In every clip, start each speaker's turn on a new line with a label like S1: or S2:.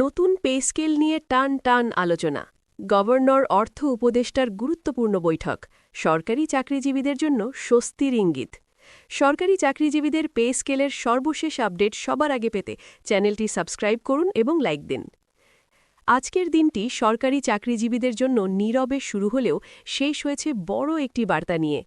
S1: নতুন pay scale নিয়ে টান টান আলোচনা। গভর্নর অর্থ উপদেষ্টার গুরুত্বপূর্ণ বৈঠক। সরকারি চাকরিজীবীদের জন্য স্বস্তির ইঙ্গিত। সরকারি চাকরিজীবীদের পে স্কেলের সর্বশেষ আপডেট সবার আগে পেতে চ্যানেলটি সাবস্ক্রাইব করুন এবং লাইক দিন। আজকের দিনটি সরকারি চাকরিজীবীদের জন্য নীরবে শুরু হলেও শেষ হয়েছে বড় একটি বার্তা নিয়ে।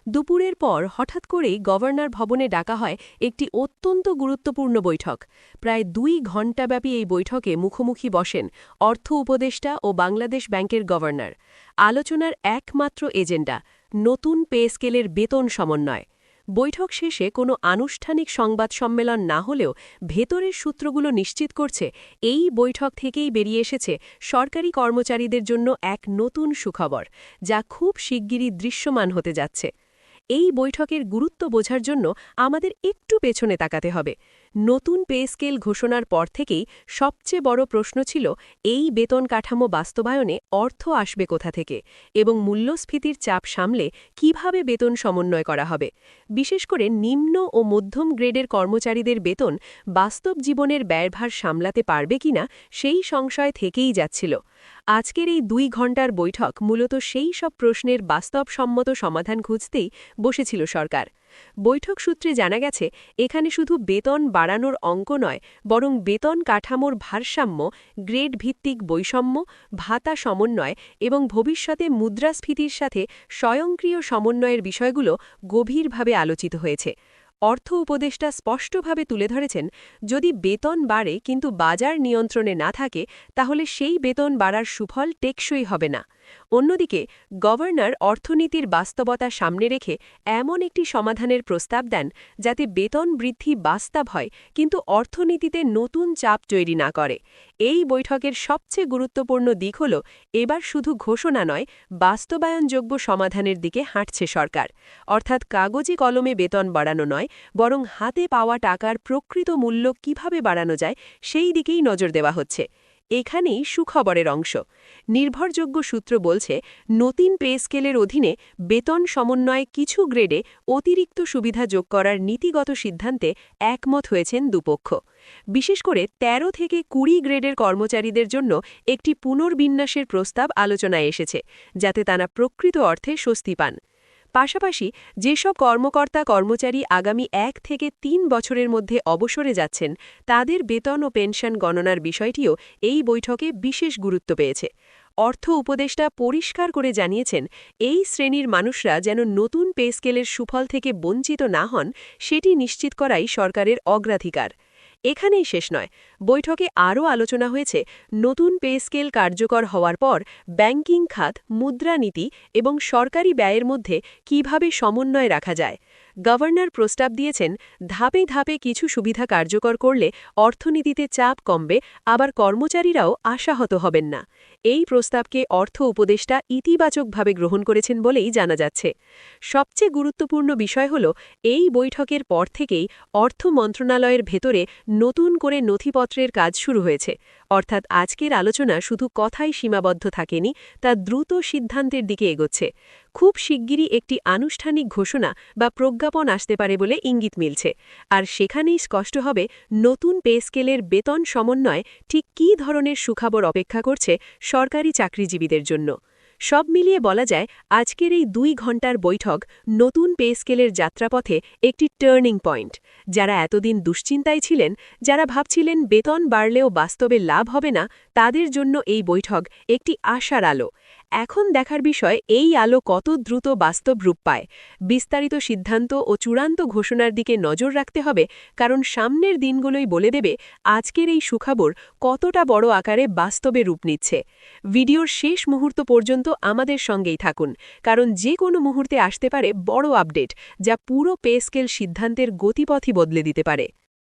S1: দুপুরের পর হঠাৎ করেই গভর্নর ভবনে ডাকা হয় একটি অত্যন্ত গুরুত্বপূর্ণ বৈঠক। প্রায় 2 ঘণ্টাব্যাপী এই বৈঠকে মুখোমুখি বসেন অর্থ উপদেষ্টা ও বাংলাদেশ ব্যাংকের গভর্নর। আলোচনার একমাত্র এজেন্ডা নতুন পে স্কেলের বেতন সমন্বয়। বৈঠক শেষে কোনো আনুষ্ঠানিক সংবাদ সম্মেলন না হলেও ভেতরের সূত্রগুলো নিশ্চিত করছে এই বৈঠক থেকেই বেরিয়ে এসেছে সরকারি কর্মচারীদের জন্য এক নতুন সুখবর, যা খুব শিগগিরই দৃশ্যমান হতে যাচ্ছে। এই বৈঠকের গুরুত্ব বোঝার জন্য আমাদের একটু পেছনে তাকাতে হবে। নতুন পে স্কেল ঘোষণার পর থেকেই সবচেয়ে বড় প্রশ্ন ছিল এই বেতন কাঠামো বাস্তবায়নে অর্থ আসবে কোথা থেকে এবং মূল্যস্ফীতির চাপ সামলে কিভাবে বেতন সমন্বয় করা হবে। বিশেষ করে নিম্ন ও মধ্যম গ্রেডের কর্মচারীদের বেতন বাস্তব জীবনের ব্যয়ভার সামলাতে পারবে কিনা সেই সংশয় থেকেই যাচ্ছিল। আজকের এই 2 ঘণ্টার বৈঠক মূলত সেই সব প্রশ্নের বাস্তবসম্মত সমাধান খুঁজতেই বসেছিল সরকার। বৈঠক সূত্রে জানা গেছে এখানে শুধু বেতন বাড়ানোর অঙ্ক নয়, বরং বেতন কাঠামোর ভারসাম্য, গ্রেড ভিত্তিক বৈষম্য, ভাতা সমন্বয় এবং ভবিষ্যতে মুদ্রাস্ফীতির সাথে স্বয়ংক্রিয় সমন্বয়ের বিষয়গুলো গভীরভাবে আলোচিত হয়েছে। অর্থ উপদেষ্টা স্পষ্টভাবে তুলে ধরেছেন, যদি বেতন বাড়ে কিন্তু বাজার নিয়ন্ত্রণে না থাকে তাহলে সেই বেতন বাড়ার সুফল টেকসই হবে না। অন্যদিকে গভর্নর অর্থনীতির বাস্তবতা সামনে রেখে এমন একটি সমাধানের প্রস্তাব দেন যাতে বেতন বৃদ্ধি বাস্তব হয় কিন্তু অর্থনীতিতে নতুন চাপ তৈরি না করে। এই বৈঠকের সবচেয়ে গুরুত্বপূর্ণ দিক হল এবার শুধু ঘোষণা নয়, বাস্তবায়নযোগ্য সমাধানের দিকে হাঁটছে সরকার। অর্থাৎ কাগজে কলমে বেতন বাড়ানো নয়, বরং হাতে পাওয়া টাকার প্রকৃত মূল্য কিভাবে বাড়ানো যায় সেই দিকেই নজর দেওয়া হচ্ছে। এখানেই সুখবরের অংশ। নির্ভরযোগ্য সূত্র বলছে, নতুন পে স্কেলের অধীনে বেতন সমন্বয়ে কিছু গ্রেডে অতিরিক্ত সুবিধা যোগ করার নীতিগত সিদ্ধান্তে একমত হয়েছেন দুপক্ষ। বিশেষ করে 13 থেকে 20 গ্রেডের কর্মচারীদের জন্য একটি পুনর্বিন্যাসের প্রস্তাব আলোচনায় এসেছে, যাতে তারা প্রকৃত অর্থে স্বস্তি পান। পাশাপাশি যেসব কর্মকর্তা-কর্মচারী আগামী 1 থেকে 3 বছরের মধ্যে অবসরে যাচ্ছেন, তাদের বেতন ও পেনশন গণনার বিষয়টিও এই বৈঠকে বিশেষ গুরুত্ব পেয়েছে। অর্থ উপদেষ্টা পরিষ্কার করে জানিয়েছেন, এই শ্রেণীর মানুষরা যেন নতুন পে স্কেলের সুফল থেকে বঞ্চিত না হন, সেটি নিশ্চিত করাই সরকারের অগ্রাধিকার। এখানেই শেষ নয়, বৈঠকে আরও আলোচনা হয়েছে নতুন পে স্কেল কার্যকর হওয়ার পর ব্যাংকিং খাত, মুদ্রানীতি এবং সরকারি ব্যয়ের মধ্যে কিভাবে সমন্বয় রাখা যায়। গভর্নর প্রস্তাব দিয়েছেন, ধাপে ধাপে কিছু সুবিধা কার্যকর করলে অর্থনীতিতে চাপ কমবে, আবার কর্মচারীরাও আশাহত হবেন না। এই প্রস্তাবকে অর্থ উপদেষ্টা ইতিবাচকভাবে গ্রহণ করেছেন বলেই জানা যাচ্ছে। সবচেয়ে গুরুত্বপূর্ণ বিষয় হল, এই বৈঠকের পর থেকেই অর্থ মন্ত্রণালয়ের ভেতরে নতুন করে নথিপত্রের কাজ শুরু হয়েছে। অর্থাৎ আজকের আলোচনা শুধু কথাই সীমাবদ্ধ থাকেনি, তা দ্রুত সিদ্ধান্তের দিকে এগোচ্ছে। খুব শিগগিরই একটি আনুষ্ঠানিক ঘোষণা বা প্রজ্ঞাপন আসতে পারে বলে ইঙ্গিত মিলছে। আর সেখানেই স্পষ্ট হবে নতুন পে স্কেলের বেতন সমন্বয় ঠিক কী ধরনের সুখবর অপেক্ষা করছে সরকারি চাকরিজীবীদের জন্য। সব মিলিয়ে বলা যায়, আজকের এই 2 ঘণ্টার বৈঠক নতুন পে স্কেলের যাত্রাপথে একটি টার্নিং পয়েন্ট। যারা এতদিন দুশ্চিন্তায় ছিলেন, যারা ভাবছিলেন বেতন বাড়লেও বাস্তবে লাভ হবে না, তাদের জন্য এই বৈঠক একটি আশার আলো। এখন দেখার বিষয় এই আলো কত দ্রুত বাস্তব রূপ পায়। বিস্তারিত সিদ্ধান্ত ও চূড়ান্ত ঘোষণার দিকে নজর রাখতে হবে, কারণ সামনের দিনগুলোই বলে দেবে আজকের এই সুখবর কতটা বড় আকারে বাস্তবে রূপ নিচ্ছে। ভিডিওর শেষ মুহূর্ত পর্যন্ত আমাদের সঙ্গেই থাকুন, কারণ যে কোনো মুহূর্তে আসতে পারে বড় আপডেট, যা পুরো পে স্কেল সিদ্ধান্তের গতিপথই বদলে দিতে পারে।